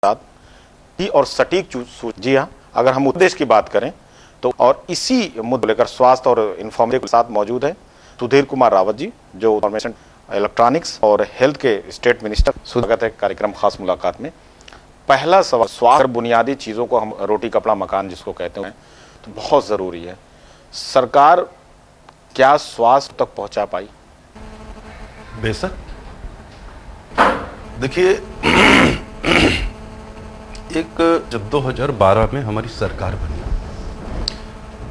साथ ही और सटीक जी हाँ, अगर हम उत्तर प्रदेश की बात करें तो और इसी मुद्दे लेकर स्वास्थ्य और इंफॉर्मेटिव के साथ मौजूद है सुधीर कुमार रावत जी, जो इंफॉर्मेशन इलेक्ट्रॉनिक्स और हेल्थ के स्टेट मिनिस्टर। स्वागत है कार्यक्रम खास मुलाकात में। पहला सवाल, स्वास्थ्य बुनियादी चीज़ों को हम रोटी कपड़ा मकान जिसको कहते हैं तो बहुत ज़रूरी है। सरकार क्या स्वास्थ्य तक पहुंचा पाई? बेशक देखिए, एक जब 2012 में हमारी सरकार बनी,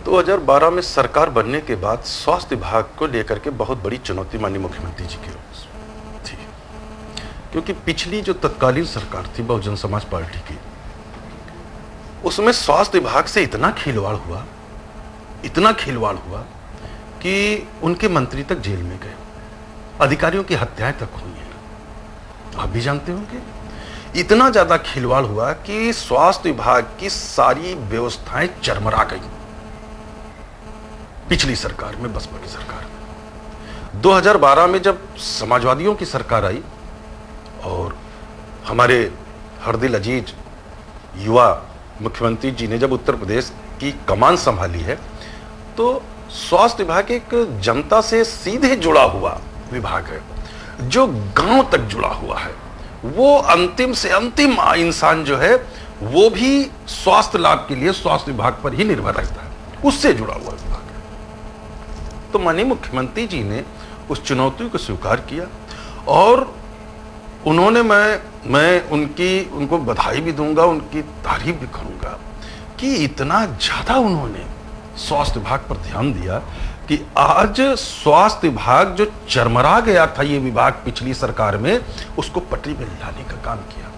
2012 में सरकार बनने के बाद स्वास्थ्य विभाग को लेकर के बहुत बड़ी चुनौती माननीय मुख्यमंत्री जी की थी, क्योंकि पिछली जो तत्कालीन सरकार थी बहुजन समाज पार्टी की, उसमें स्वास्थ्य विभाग से इतना खिलवाड़ हुआ कि उनके मंत्री तक जेल में गए, अधिकारियों की हत्याएं तक हुई हैं। आप भी जानते होंगे, इतना ज्यादा खिलवाड़ हुआ कि स्वास्थ्य विभाग की सारी व्यवस्थाएं चरमरा गई पिछली सरकार में, बसपा की सरकार में। 2012 में जब समाजवादियों की सरकार आई और हमारे हरदिल अजीज युवा मुख्यमंत्री जी ने जब उत्तर प्रदेश की कमान संभाली है, तो स्वास्थ्य विभाग एक जनता से सीधे जुड़ा हुआ विभाग है, जो गांव तक जुड़ा हुआ है। वो अंतिम से अंतिम इंसान जो है वो भी स्वास्थ्य लाभ के लिए स्वास्थ्य विभाग पर ही निर्भर रहता है, उससे जुड़ा हुआ विभाग है। तो माननीय मुख्यमंत्री जी ने उस चुनौती को स्वीकार किया और उन्होंने मैं उनको बधाई भी दूंगा, उनकी तारीफ भी करूंगा कि इतना ज्यादा उन्होंने स्वास्थ्य विभाग पर ध्यान दिया कि आज स्वास्थ्य विभाग जो चरमरा गया था, ये विभाग पिछली सरकार में, उसको पटरी में लाने का काम किया।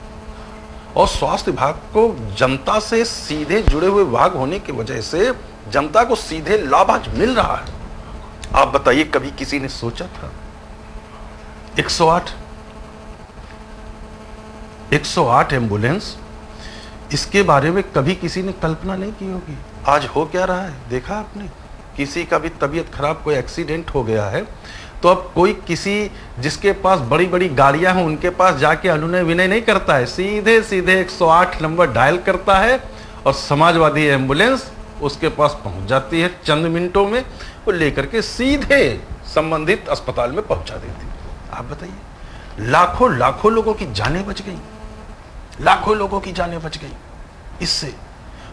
और स्वास्थ्य विभाग को जनता से सीधे जुड़े हुए विभाग होने की वजह से जनता को सीधे लाभ आज मिल रहा है। आप बताइए, कभी किसी ने सोचा था 108 एम्बुलेंस, इसके बारे में कभी किसी ने कल्पना नहीं की होगी। आज हो क्या रहा है, देखा आपने? किसी का भी तबीयत खराब, कोई एक्सीडेंट हो गया है, तो अब कोई किसी जिसके पास बड़ी बड़ी गाड़ियां हैं उनके पास जाके अनुनय विनय नहीं करता है, सीधे 108 नंबर डायल करता है और समाजवादी एम्बुलेंस उसके पास पहुंच जाती है। चंद मिनटों में वो लेकर के सीधे संबंधित अस्पताल में पहुंचा देती है। आप बताइए, लाखों लोगों की जानें बच गई, लाखों लोगों की जानें बच गई इससे।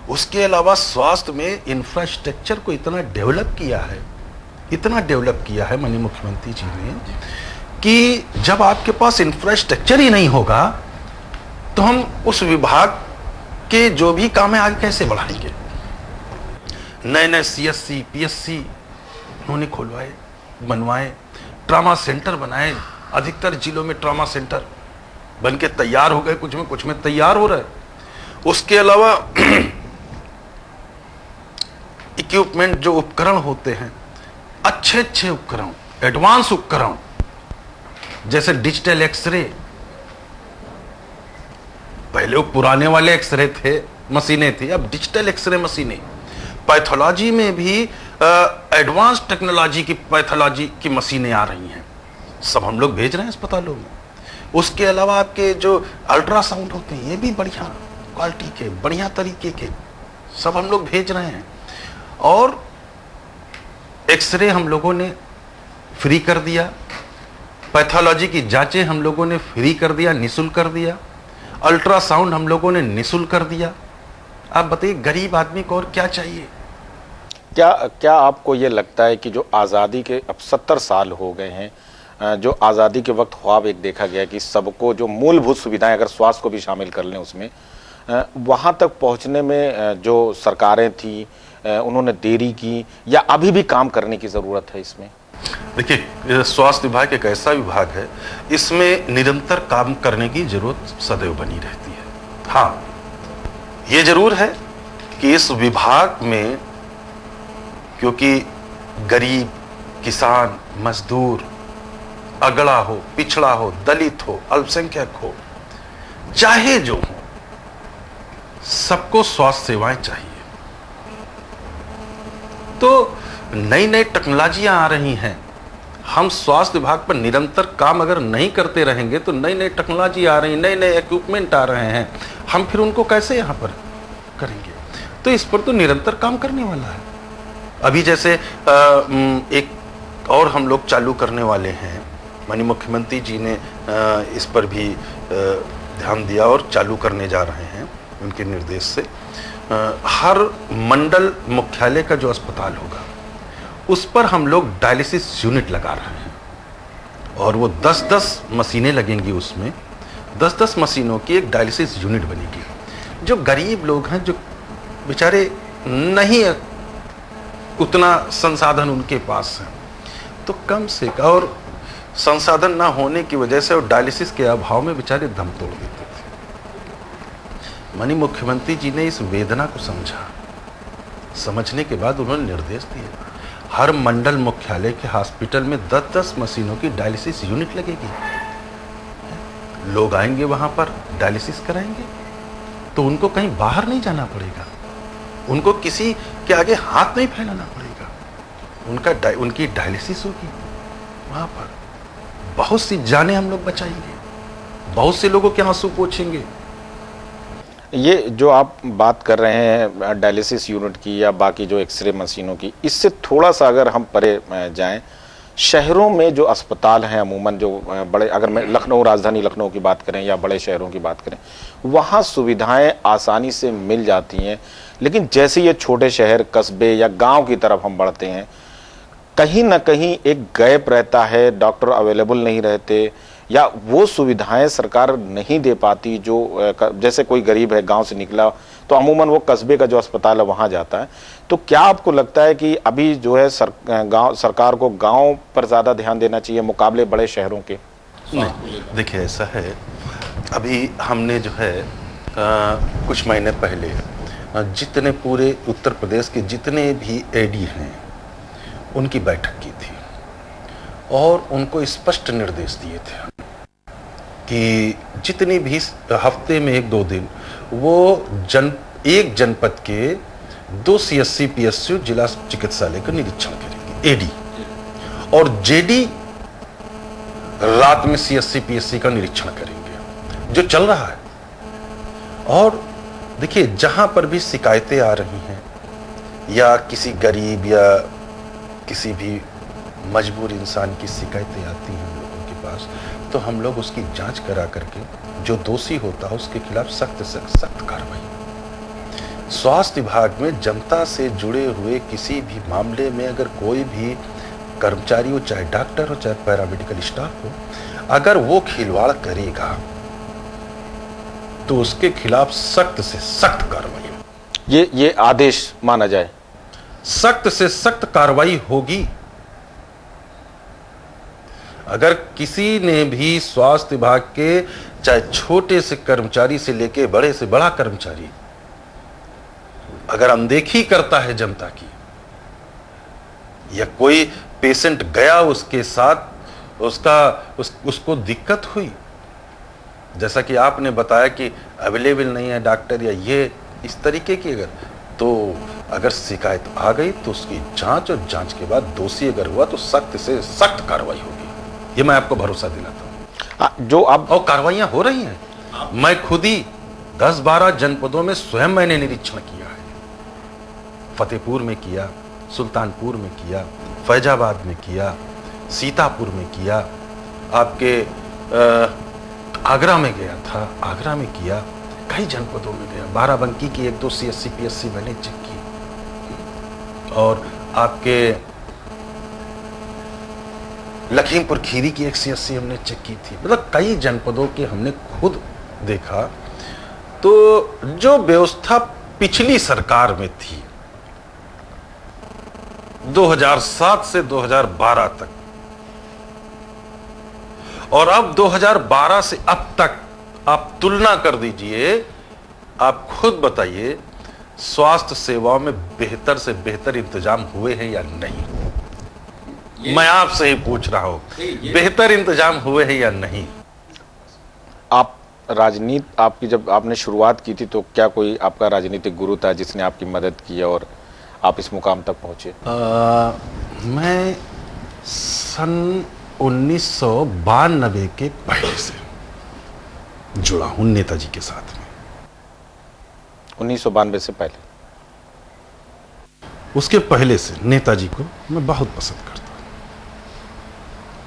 उसके अलावा स्वास्थ्य में इंफ्रास्ट्रक्चर को इतना डेवलप किया है माननीय मुख्यमंत्री जी ने कि जब आपके पास इंफ्रास्ट्रक्चर ही नहीं होगा तो हम उस विभाग के जो भी काम है आगे कैसे बढ़ाएंगे। नए CSC PSC उन्होंने खुलवाए, बनवाए, ट्रॉमा सेंटर बनाए। अधिकतर जिलों में ट्रॉमा सेंटर बनके तैयार हो गए, कुछ में तैयार हो रहे। उसके अलावा इक्विपमेंट, जो उपकरण होते हैं, अच्छे उपकरण, एडवांस उपकरण, जैसे डिजिटल एक्सरे। पहले वो पुराने वाले एक्सरे थे, मशीनें थी, अब डिजिटल एक्सरे मशीनें। पैथोलॉजी में भी एडवांस टेक्नोलॉजी की पैथोलॉजी की मशीनें आ रही हैं, सब हम लोग भेज रहे हैं अस्पतालों में। उसके अलावा आपके जो अल्ट्रासाउंड होते हैं, ये भी बढ़िया क्वालिटी के, बढ़िया तरीके के सब हम लोग भेज रहे हैं। और एक्सरे हम लोगों ने फ्री कर दिया, पैथोलॉजी की जांचें हम लोगों ने फ्री कर दिया, निःशुल्क कर दिया, अल्ट्रासाउंड हम लोगों ने निःशुल्क कर दिया। आप बताइए, गरीब आदमी को और क्या चाहिए? क्या आपको ये लगता है कि जो आज़ादी के अब 70 साल हो गए हैं, जो आज़ादी के वक्त ख्वाब एक देखा गया कि सबको जो मूलभूत सुविधाएं, अगर स्वास्थ्य को भी शामिल कर लें उसमें, वहाँ तक पहुँचने में जो सरकारें थी उन्होंने देरी की, या अभी भी काम करने की ज़रूरत है इसमें? देखिए, स्वास्थ्य विभाग एक ऐसा विभाग है, इसमें निरंतर काम करने की जरूरत सदैव बनी रहती है। हाँ, ये जरूर है कि इस विभाग में, क्योंकि गरीब, किसान, मजदूर, अगड़ा हो, पिछड़ा हो, दलित हो, अल्पसंख्यक हो, चाहे जो हो, सबको स्वास्थ्य सेवाएं चाहिए। तो नई टेक्नोलॉजियां आ रही हैं, हम स्वास्थ्य विभाग पर निरंतर काम अगर नहीं करते रहेंगे तो नई नई टेक्नोलॉजी आ रही, नए नए इक्विपमेंट आ रहे हैं, हम फिर उनको कैसे यहाँ पर करेंगे? तो इस पर तो निरंतर काम करने वाला है। अभी जैसे एक और हम लोग चालू करने वाले हैं, माननीय मुख्यमंत्री जी ने इस पर भी ध्यान दिया और चालू करने जा रहे हैं उनके निर्देश से। हर मंडल मुख्यालय का जो अस्पताल होगा उस पर हम लोग डायलिसिस यूनिट लगा रहे हैं और वो 10-10 मशीनें लगेंगी, उसमें 10-10 मशीनों की एक डायलिसिस यूनिट बनेगी। जो गरीब लोग हैं, जो बेचारे नहीं उतना संसाधन उनके पास है, तो कम से कम, और संसाधन ना होने की वजह से और डायलिसिस के अभाव में बेचारे दम तोड़ देते थे। माननीय मुख्यमंत्री जी ने इस वेदना को समझा, समझने के बाद उन्होंने निर्देश दिए हर मंडल मुख्यालय के हॉस्पिटल में 10-10 मशीनों की डायलिसिस यूनिट लगेगी। लोग आएंगे वहां पर डायलिसिस कराएंगे तो उनको कहीं बाहर नहीं जाना पड़ेगा, उनको किसी के आगे हाथ नहीं फैलाना पड़ेगा, उनकी डायलिसिस होगी वहां पर। बहुत सी जानें हम लोग बचाएंगे, बहुत से लोगों के आंसू पोंछेंगे। ये जो आप बात कर रहे हैं डायलिसिस यूनिट की या बाकी जो एक्सरे मशीनों की, इससे थोड़ा सा अगर हम परे जाएं, शहरों में जो अस्पताल हैं अमूमन जो बड़े, अगर मैं लखनऊ, राजधानी लखनऊ की बात करें या बड़े शहरों की बात करें, वहाँ सुविधाएं आसानी से मिल जाती हैं। लेकिन जैसे ये छोटे शहर, कस्बे या गांव की तरफ हम बढ़ते हैं, कहीं ना कहीं एक गैप रहता है, डॉक्टर अवेलेबल नहीं रहते या वो सुविधाएं सरकार नहीं दे पाती। जो जैसे कोई गरीब है, गांव से निकला, तो अमूमन वो कस्बे का जो अस्पताल है वहां जाता है। तो क्या आपको लगता है कि अभी जो है सरकार को गांव पर ज़्यादा ध्यान देना चाहिए मुकाबले बड़े शहरों के? नहीं, देखिए ऐसा है, अभी हमने जो है कुछ महीने पहले जितने पूरे उत्तर प्रदेश के जितने भी एडी हैं उनकी बैठक की थी और उनको स्पष्ट निर्देश दिए थे कि जितनी भी हफ्ते में 1-2 दिन वो एक जनपद के 2 CSC PSU जिला चिकित्सालय का निरीक्षण करेंगे, एडी, और जेडी रात में CSC PSC का निरीक्षण करेंगे, जो चल रहा है। और देखिए, जहां पर भी शिकायतें आ रही हैं या किसी गरीब या किसी भी मजबूर इंसान की शिकायतें आती हैं हम लोगों के पास, तो हम लोग उसकी जांच करा करके जो दोषी होता है उसके खिलाफ सख्त से सख्त कार्रवाई। स्वास्थ्य विभाग में जनता से जुड़े हुए किसी भी मामले में अगर कोई भी कर्मचारी हो, चाहे डॉक्टर हो, चाहे पैरामेडिकल स्टाफ हो, अगर वो खिलवाड़ करेगा तो उसके खिलाफ सख्त से सख्त कार्रवाई हो। ये आदेश माना जाए, सख्त से सख्त कार्रवाई होगी। अगर किसी ने भी स्वास्थ्य विभाग के चाहे छोटे से कर्मचारी से लेके बड़े से बड़ा कर्मचारी अगर अनदेखी करता है जनता की, या कोई पेशेंट गया उसके साथ उसको दिक्कत हुई, जैसा कि आपने बताया कि अवेलेबल नहीं है डॉक्टर या ये इस तरीके की, अगर शिकायत आ गई तो उसकी जांच, और जांच के बाद दोषी अगर हुआ तो सख्त से सख्त कार्रवाई होगी। ये मैं आपको भरोसा दिलाता हूं। जो अब और कार्रवाइयां हो रही हैं। मैं खुद ही 10-12 जनपदों में स्वयं मैंने निरीक्षण किया है। फतेहपुर में किया, सुल्तानपुर में किया, फैजाबाद में किया, सीतापुर में किया, आपके आगरा में गया था, आगरा में किया, कई जनपदों में गया, बाराबंकी की 1-2 CSC PSC मैंने चेक की, और आपके लखीमपुर खीरी की 1 CSC हमने चेक की थी। मतलब कई जनपदों के हमने खुद देखा। तो जो व्यवस्था पिछली सरकार में थी 2007 से 2012 तक, और अब 2012 से अब तक आप तुलना कर दीजिए, आप खुद बताइए स्वास्थ्य सेवाओं में बेहतर से बेहतर इंतजाम हुए हैं या नहीं? मैं आपसे ही पूछ रहा हूं, बेहतर इंतजाम हुए हैं या नहीं? आप राजनीति, आपकी जब आपने शुरुआत की थी तो क्या कोई आपका राजनीतिक गुरु था जिसने आपकी मदद की और आप इस मुकाम तक पहुंचे? मैं सन 1992 के पहले से जुड़ा हूं नेताजी के साथ में। 1992 से पहले? उसके पहले से नेताजी को मैं बहुत पसंद करता हूं।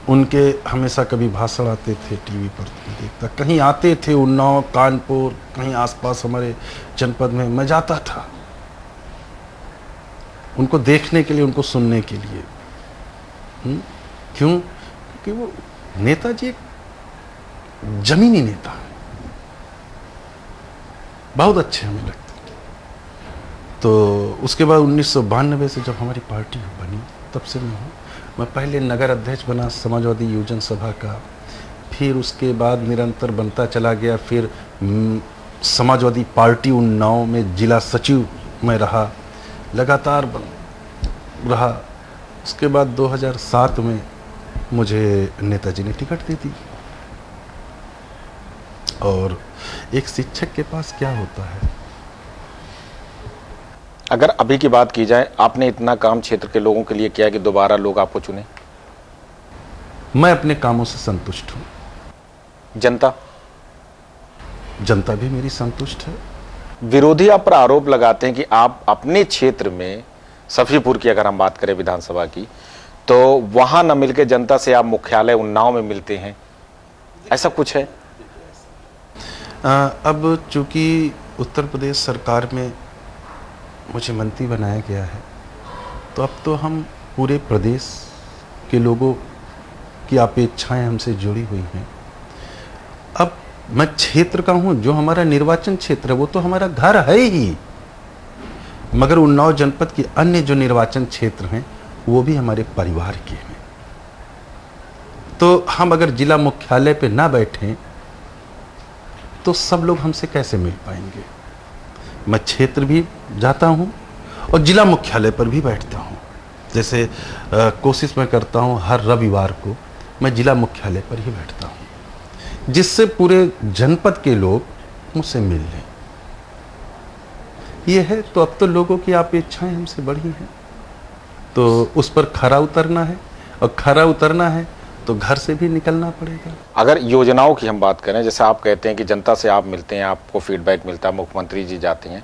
उनके हमेशा कभी भाषण आते थे टीवी पर देखता, कहीं आते थे उन्नाव, कानपुर, कहीं आसपास हमारे जनपद में मैं जाता था उनको देखने के लिए, उनको सुनने के लिए। क्यों? क्योंकि वो नेताजी एक जमीनी नेता है, बहुत अच्छे हमें लगते। तो उसके बाद 1992 से जब हमारी पार्टी बनी तब से मैं पहले नगर अध्यक्ष बना समाजवादी युवजन सभा का, फिर उसके बाद निरंतर बनता चला गया, फिर समाजवादी पार्टी उन्नाव में जिला सचिव में रहा, लगातार रहा। उसके बाद 2007 में मुझे नेताजी ने टिकट दे दी। और एक शिक्षक के पास क्या होता है, अगर अभी की बात की जाए, आपने इतना काम क्षेत्र के लोगों के लिए किया कि दोबारा लोग आपको चुने? मैं अपने कामों से संतुष्ट हूं। जनता भी मेरी संतुष्ट है। विरोधी आप पर आरोप लगाते हैं कि आप अपने क्षेत्र में, सफीपुर की अगर हम बात करें विधानसभा की, तो वहां न मिलकर जनता से आप मुख्यालय उन्नाव में मिलते हैं, ऐसा कुछ है? अब चूंकि उत्तर प्रदेश सरकार में मुझे मंत्री बनाया गया है, तो अब तो हम पूरे प्रदेश के लोगों की अपेक्षाएं हमसे जुड़ी हुई हैं। अब मैं क्षेत्र का हूं, जो हमारा निर्वाचन क्षेत्र है वो तो हमारा घर है ही, मगर उन्नाव जनपद के अन्य जो निर्वाचन क्षेत्र हैं वो भी हमारे परिवार के हैं। तो हम अगर जिला मुख्यालय पे ना बैठें तो सब लोग हमसे कैसे मिल पाएंगे। मैं क्षेत्र भी जाता हूं और जिला मुख्यालय पर भी बैठता हूं। जैसे कोशिश मैं करता हूं हर रविवार को मैं जिला मुख्यालय पर ही बैठता हूं, जिससे पूरे जनपद के लोग मुझसे मिल लें। ये है, तो अब तो लोगों की अपेक्षाएं हमसे बढ़ी हैं, तो उस पर खरा उतरना है, और खरा उतरना है तो घर से भी निकलना पड़ेगा। अगर योजनाओं की हम बात करें, जैसे आप कहते हैं कि जनता से आप मिलते हैं, आपको फीडबैक मिलता है, मुख्यमंत्री जी जाते हैं,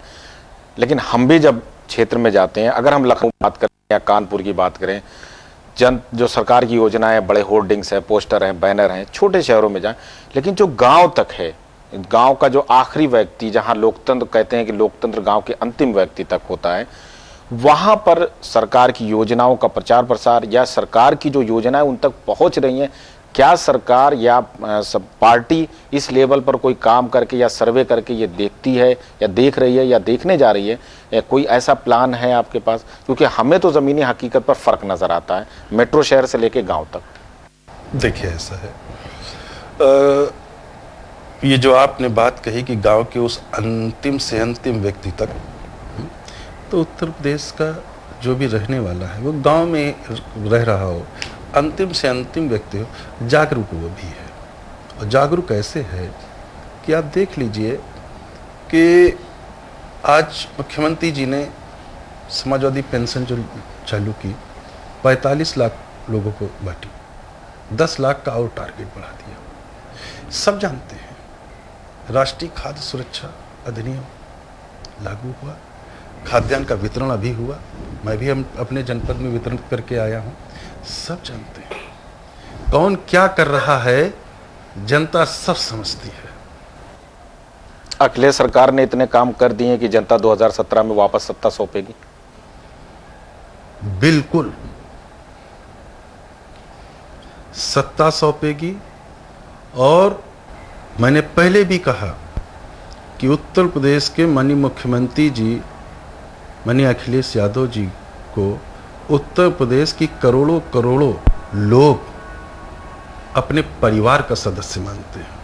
लेकिन हम भी जब क्षेत्र में जाते हैं, अगर हम लखनऊ की बात करें या कानपुर की बात करें, जो सरकार की योजनाएं, बड़े होर्डिंग्स हैं, पोस्टर हैं, बैनर हैं, छोटे शहरों में जाएं, लेकिन जो गांव तक है, गांव का जो आखिरी व्यक्ति, जहां लोकतंत्र कहते हैं कि लोकतंत्र गांव के अंतिम व्यक्ति तक होता है, वहां पर सरकार की योजनाओं का प्रचार प्रसार या सरकार की जो योजनाएं उन तक पहुंच रही हैं, क्या सरकार या सब पार्टी इस लेवल पर कोई काम करके या सर्वे करके ये देखती है या देख रही है या देखने जा रही है, या कोई ऐसा प्लान है आपके पास? क्योंकि हमें तो ज़मीनी हकीकत पर फर्क नज़र आता है, मेट्रो शहर से लेके गांव तक। देखिए, ऐसा है, ये जो आपने बात कही कि गांव के उस अंतिम से अंतिम व्यक्ति तक, तो उत्तर प्रदेश का जो भी रहने वाला है वो गांव में रह रहा हो, अंतिम से अंतिम व्यक्ति हो, जागरूक वो भी है। और जागरूक ऐसे है कि आप देख लीजिए कि आज मुख्यमंत्री जी ने समाजवादी पेंशन जो चालू की, 45 लाख लोगों को बांटी, 10 लाख का और टारगेट बढ़ा दिया। सब जानते हैं, राष्ट्रीय खाद्य सुरक्षा अधिनियम लागू हुआ, खाद्यान्न का वितरण अभी हुआ, मैं भी हम अपने जनपद में वितरण करके आया हूं। सब जानते हैं कौन क्या कर रहा है, जनता सब समझती है। अखिलेश सरकार ने इतने काम कर दिए कि जनता 2017 में वापस सत्ता सौंपेगी? बिल्कुल सत्ता सौंपेगी। और मैंने पहले भी कहा कि उत्तर प्रदेश के माननीय मुख्यमंत्री जी, माननीय अखिलेश यादव जी को उत्तर प्रदेश की करोड़ों करोड़ों लोग अपने परिवार का सदस्य मानते हैं,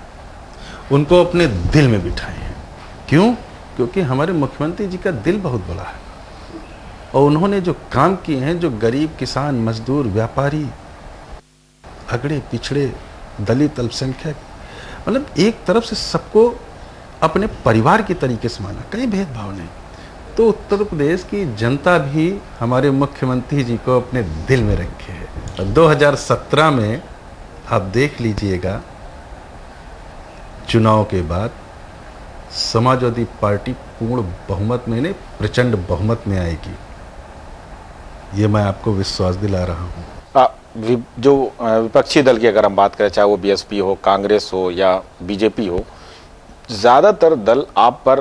उनको अपने दिल में बिठाए हैं। क्यों? क्योंकि हमारे मुख्यमंत्री जी का दिल बहुत बड़ा है, और उन्होंने जो काम किए हैं, जो गरीब, किसान, मजदूर, व्यापारी, अगड़े पिछड़े, दलित, अल्पसंख्यक, मतलब एक तरफ से सबको अपने परिवार की तरीके से माना, कहीं भेदभाव नहीं। तो उत्तर प्रदेश की जनता भी हमारे मुख्यमंत्री जी को अपने दिल में रखे है। 2017 में आप देख लीजिएगा, चुनाव के बाद समाजवादी पार्टी पूर्ण बहुमत में नहीं, प्रचंड बहुमत में आएगी, ये मैं आपको विश्वास दिला रहा हूँ। जो विपक्षी दल की अगर हम बात करें, चाहे वो बीएसपी हो, कांग्रेस हो या बीजेपी हो, ज्यादातर दल आप पर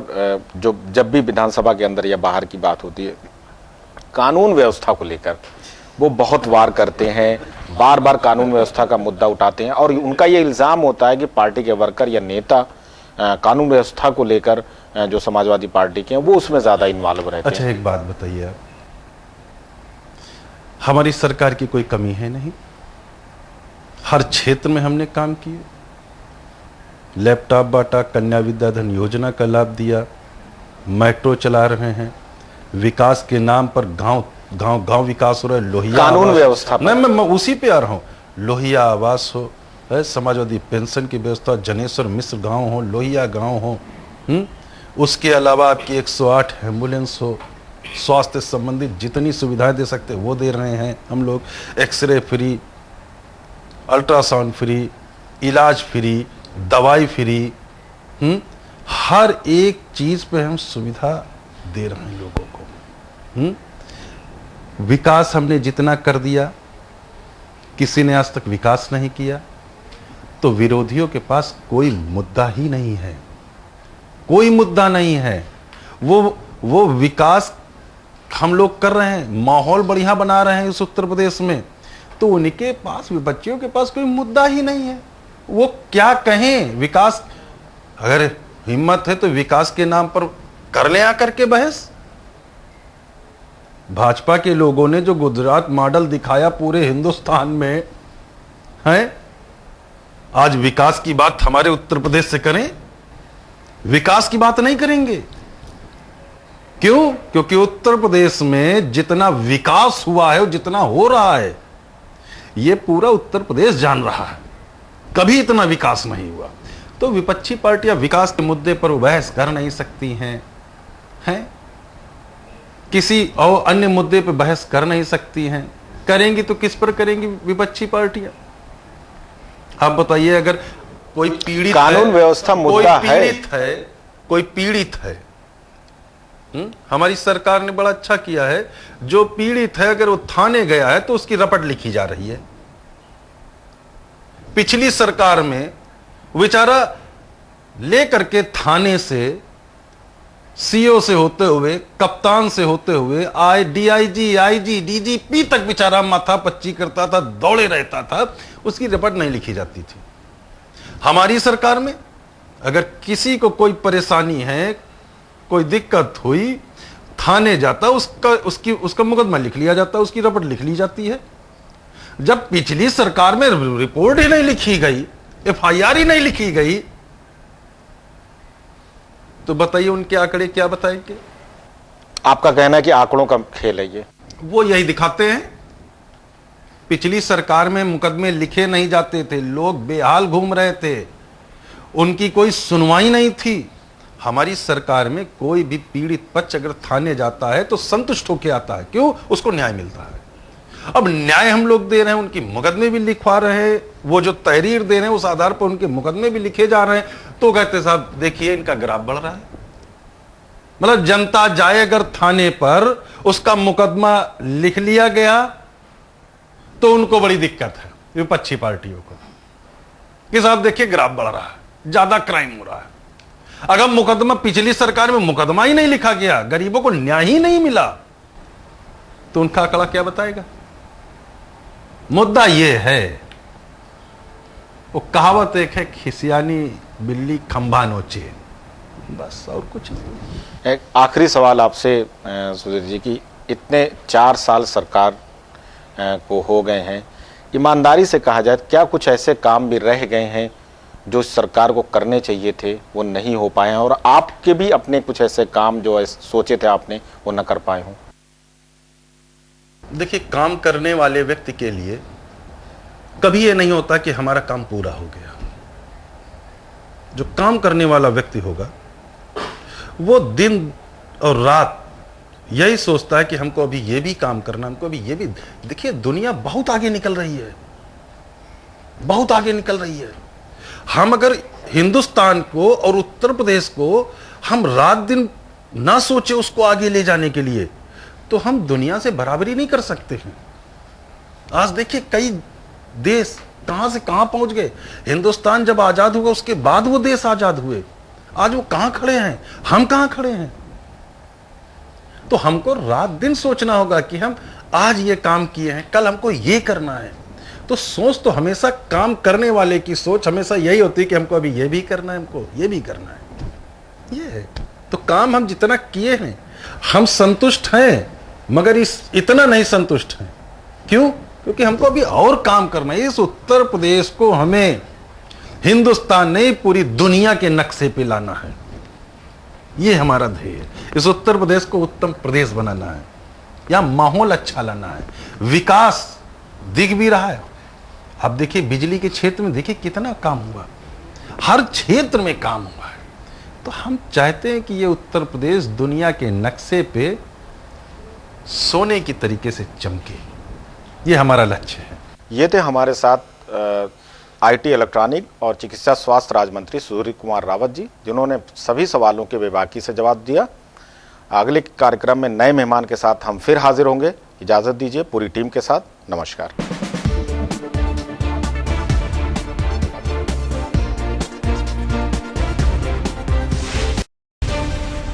जो जब भी विधानसभा के अंदर या बाहर की बात होती है, कानून व्यवस्था को लेकर वो बहुत वार करते हैं, बार बार कानून व्यवस्था का मुद्दा उठाते हैं और उनका ये इल्जाम होता है कि पार्टी के वर्कर या नेता कानून व्यवस्था को लेकर जो समाजवादी पार्टी के हैं वो उसमें ज्यादा इन्वॉल्व रहते हैं। अच्छा, एक बात बताइए आप, हमारी सरकार की कोई कमी है नहीं, हर क्षेत्र में हमने काम किए, लैपटॉप बांटा, कन्या विद्याधन योजना का लाभ दिया, मेट्रो चला रहे हैं, विकास के नाम पर गांव विकास हो रहा है, लोहिया कानून व्यवस्था मैं उसी पे आ रहा हूं, लोहिया आवास हो, समाजवादी पेंशन की व्यवस्था, जनेश्वर मिश्र गांव हो, लोहिया गांव हो, उसके अलावा आपकी 108 एम्बुलेंस हो, स्वास्थ्य संबंधित जितनी सुविधाएं दे सकते वो दे रहे हैं हम लोग, एक्सरे फ्री, अल्ट्रासाउंड फ्री, इलाज फ्री, दवाई फ्री, हर एक चीज पे हम सुविधा दे रहे हैं लोगों को। विकास हमने जितना कर दिया, किसी ने आज तक विकास नहीं किया, तो विरोधियों के पास कोई मुद्दा ही नहीं है, कोई मुद्दा नहीं है। वो विकास हम लोग कर रहे हैं, माहौल बढ़िया बना रहे हैं इस उत्तर प्रदेश में, तो उनके पास, विपक्षियों के पास कोई मुद्दा ही नहीं है। वो क्या कहें, विकास, अगर हिम्मत है तो विकास के नाम पर कर ले आकर के बहस। भाजपा के लोगों ने जो गुजरात मॉडल दिखाया पूरे हिंदुस्तान में है, आज विकास की बात हमारे उत्तर प्रदेश से करें, विकास की बात नहीं करेंगे। क्यों? क्योंकि उत्तर प्रदेश में जितना विकास हुआ है, जितना हो रहा है, यह पूरा उत्तर प्रदेश जान रहा है, कभी इतना विकास नहीं हुआ। तो विपक्षी पार्टियां विकास के मुद्दे पर बहस कर नहीं सकती हैं, किसी और अन्य मुद्दे पर बहस कर नहीं सकती हैं। करेंगी तो किस पर करेंगी विपक्षी पार्टियां? आप बताइए, अगर कोई पीड़ित कानून व्यवस्था मुद्दा है, कोई पीड़ित है, हमारी सरकार ने बड़ा अच्छा किया है, जो पीड़ित है अगर वो थाने गया है तो उसकी रपट लिखी जा रही है। पिछली सरकार में बेचारा लेकर के थाने से, सीओ से होते हुए, कप्तान से होते हुए, डीआईजी, आईजी, डीजीपी तक बेचारा माथा पच्ची करता था, दौड़े रहता था, उसकी रिपोर्ट नहीं लिखी जाती थी। हमारी सरकार में अगर किसी को कोई परेशानी है, कोई दिक्कत हुई, थाने जाता, उसका मुकदमा लिख लिया जाता, उसकी रिपोर्ट लिख ली जाती है। जब पिछली सरकार में रिपोर्ट ही नहीं लिखी गई, एफआईआर ही नहीं लिखी गई, तो बताइए उनके आंकड़े क्या बताएंगे? आपका कहना है कि आंकड़ों का खेल है ये, वो यही दिखाते हैं। पिछली सरकार में मुकदमे लिखे नहीं जाते थे, लोग बेहाल घूम रहे थे, उनकी कोई सुनवाई नहीं थी। हमारी सरकार में कोई भी पीड़ित पक्ष अगर थाने जाता है तो संतुष्ट होकर आता है। क्यों? उसको न्याय मिलता है। अब न्याय हम लोग दे रहे हैं, उनकी मुकदमे भी लिखवा रहे हैं, वो जो तहरीर दे रहे हैं उस आधार पर उनके मुकदमे भी लिखे जा रहे हैं, तो कहते साहब देखिए इनका ग्राफ बढ़ रहा है। मतलब जनता जाए अगर थाने पर, उसका मुकदमा लिख लिया गया तो उनको बड़ी दिक्कत है विपक्षी पार्टियों को कि साहब देखिए ग्राफ बढ़ रहा है, ज्यादा क्राइम हो रहा है। अगर मुकदमा, पिछली सरकार में मुकदमा ही नहीं लिखा गया, गरीबों को न्याय ही नहीं मिला, तो उनका आंकड़ा क्या बताएगा? मुद्दा यह है, वो कहावत एक है, खिसियानी बिल्ली खंभा नोचे, बस और कुछ नहीं। एक आखिरी सवाल आपसे सुधीर जी की, इतने 4 साल सरकार को हो गए हैं, ईमानदारी से कहा जाए क्या कुछ ऐसे काम भी रह गए हैं जो सरकार को करने चाहिए थे वो नहीं हो पाए हैं, और आपके भी अपने कुछ ऐसे काम जो सोचे थे आपने वो न कर पाए हों? देखिए, काम करने वाले व्यक्ति के लिए कभी ये नहीं होता कि हमारा काम पूरा हो गया। जो काम करने वाला व्यक्ति होगा वो दिन और रात यही सोचता है कि हमको अभी ये भी काम करना, हमको अभी ये भी। देखिए दुनिया बहुत आगे निकल रही है, बहुत आगे निकल रही है। हम अगर हिंदुस्तान को और उत्तर प्रदेश को हम रात दिन ना सोचे उसको आगे ले जाने के लिए, तो हम दुनिया से बराबरी नहीं कर सकते हैं। आज देखिए कई देश कहां से कहां पहुंच गए। हिंदुस्तान जब आजाद हुआ उसके बाद वो देश आजाद हुए, आज वो कहां खड़े हैं, हम कहां खड़े हैं। तो हमको रात दिन सोचना होगा कि हम आज ये काम किए हैं, कल हमको ये करना है। तो सोच तो हमेशा काम करने वाले की सोच हमेशा यही होती है कि हमको अभी ये भी करना है, हमको ये भी करना है। ये है तो काम हम जितना किए हैं हम संतुष्ट हैं, मगर इतना नहीं संतुष्ट हैं। क्यों? क्योंकि हमको अभी और काम करना है। इस उत्तर प्रदेश को हमें हिंदुस्तान नहीं पूरी दुनिया के नक्शे पे लाना है। ये हमारा ध्येय है। इस उत्तर प्रदेश को उत्तम प्रदेश बनाना है, या माहौल अच्छा लाना है। विकास दिख भी रहा है। अब देखिए बिजली के क्षेत्र में देखिए कितना काम हुआ, हर क्षेत्र में काम हुआ है। तो हम चाहते हैं कि ये उत्तर प्रदेश दुनिया के नक्शे पे सोने की तरीके से चमके। ये हमारा लक्ष्य है। ये थे हमारे साथ आईटी, इलेक्ट्रॉनिक और चिकित्सा स्वास्थ्य राज्य मंत्री सुधीर कुमार रावत जी, जिन्होंने सभी सवालों के बेबाकी से जवाब दिया। अगले कार्यक्रम में नए मेहमान के साथ हम फिर हाजिर होंगे। इजाजत दीजिए पूरी टीम के साथ। नमस्कार।